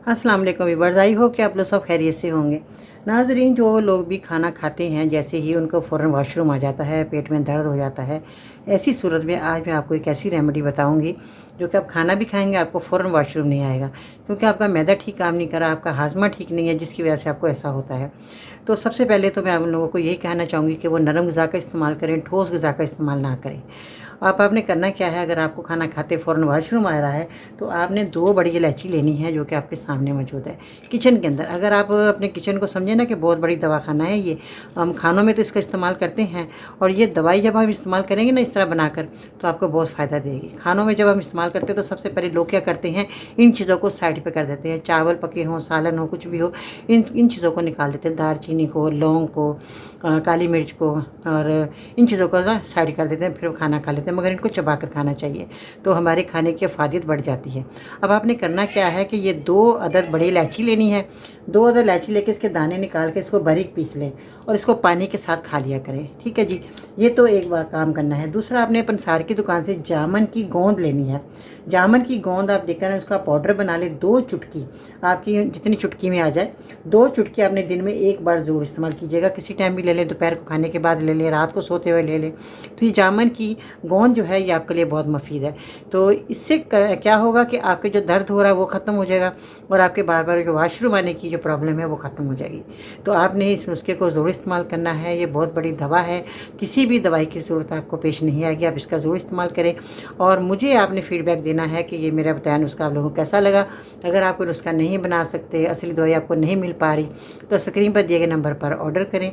अस्सलाम वालेकुम व्यूअर्स, आई हो कि आप लोग सब खैरियत से होंगे। नाज़रीन, जो लोग भी खाना खाते हैं जैसे ही उनको फ़ौरन वॉशरूम आ जाता है, पेट में दर्द हो जाता है, ऐसी सूरत में आज मैं आपको एक ऐसी रेमेडी बताऊंगी जो कि आप खाना भी खाएंगे आपको फ़ौरन वॉशरूम नहीं आएगा, क्योंकि आपका मैदा ठीक काम नहीं कर रहा, आपका हाजमा ठीक नहीं है, जिसकी वजह से आपको ऐसा होता है। तो सबसे पहले तो मैं आप लोगों को यही कहना चाहूँगी कि वो नरम ग़िज़ा का इस्तेमाल करें, ठोस ग़िज़ा का इस्तेमाल ना करें। आपने करना क्या है, अगर आपको खाना खाते फ़ौरन वॉशरूम आ रहा है तो आपने 2 बड़ी इलायची लेनी है जो कि आपके सामने मौजूद है किचन के अंदर। अगर आप अपने किचन को समझे ना कि बहुत बड़ी दवाखाना है ये, हम खानों में तो इसका इस्तेमाल करते हैं, और ये दवाई जब हम इस्तेमाल करेंगे ना इस तरह बनाकर तो आपको बहुत फ़ायदा देगी। खानों में जब हम इस्तेमाल करते हैं तो सबसे पहले लोग क्या करते हैं, इन चीज़ों को साइड पर कर देते हैं। चावल पके हों, सालन हो, कुछ भी हो, इन चीज़ों को निकाल देते हैं। दालचीनी को, लौंग को, काली मिर्च को, और इन चीज़ों को ना साइड कर देते हैं, फिर वो खाना खा लेते हैं, मगर इनको चबा कर खाना चाहिए तो हमारे खाने की अफादियत बढ़ जाती है। अब आपने करना क्या है कि ये 2 अदद बड़ी इलायची लेनी है। 2 अदद इलायची लेके इसके दाने निकाल के इसको बारीक पीस लें और इसको पानी के साथ खा लिया करें, ठीक है जी। ये तो एक बार काम करना है। दूसरा, आपने पंसार की दुकान से जामन की गोंद लेनी है। जामन की गोंद आप देखकर उसका पाउडर बना लें। 2 चुटकी, आपकी जितनी चुटकी में आ जाए, 2 चुटकी आपने दिन में एक बार ज़रूर इस्तेमाल कीजिएगा। किसी टाइम भी ले लें, दोपहर को खाने के बाद ले लें, रात को सोते हुए ले लें। तो ये जामन की गोंद जो है ये आपके लिए बहुत मुफीद है। तो इससे क्या होगा कि आपके जो दर्द हो रहा है वो ख़त्म हो जाएगा, और आपके बार बार जो वॉशरूम आने की जो प्रॉब्लम है वो ख़त्म हो जाएगी। तो आपने इस नुस्खे को ज़रूर इस्तेमाल करना है। ये बहुत बड़ी दवा है, किसी भी दवाई की ज़रूरत आपको पेश नहीं आएगी। आप इसका ज़रूर इस्तेमाल करें और मुझे आपने फ़ीडबैक देना है कि ये मेरा बताया नुस्खा आप लोगों को कैसा लगा। अगर आप कोई नुस्खा नहीं बना सकते, असली दवाई आपको नहीं मिल पा रही, तो स्क्रीन पर दिए गए नंबर पर ऑर्डर करें।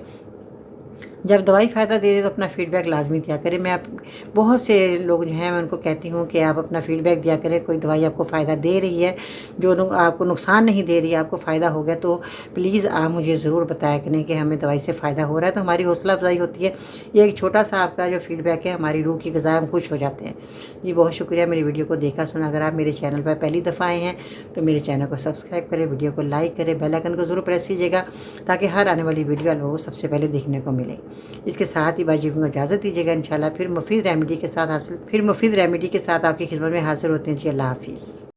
जब दवाई फ़ायदा दे दे तो अपना फ़ीडबैक लाजमी दिया करें। मैं आप बहुत से लोग जो हैं मैं उनको कहती हूँ कि आप अपना फ़ीडबैक दिया करें। कोई दवाई आपको फ़ायदा दे रही है, जो आपको नुकसान नहीं दे रही है, आपको फ़ायदा हो गया, तो प्लीज़ आप मुझे ज़रूर बताया करें कि हमें दवाई से फ़ायदा हो रहा है, तो हमारी हौसला अफजाई होती है। ये एक छोटा सा आपका जो फ़ीडबैक है हमारी रूह की ग़िज़ा, हम खुश हो जाते हैं जी। बहुत शुक्रिया मेरी वीडियो को देखा सुना। अगर आप मेरे चैनल पर पहली दफ़ा आए हैं तो मेरे चैनल को सब्सक्राइब करें, वीडियो को लाइक करें, बेल आइकन को ज़रूर प्रेस कीजिएगा ताकि हर आने वाली वीडियो आप लोगों को सबसे पहले देखने को मिले। इसके साथ ही बाजी को इजाज़त दीजिएगा। इंशाल्लाह फिर मुफीद रेमेडी के साथ आपकी खिदमत में हाज़िर होते हैं जी। अल्लाह हाफ़िज़।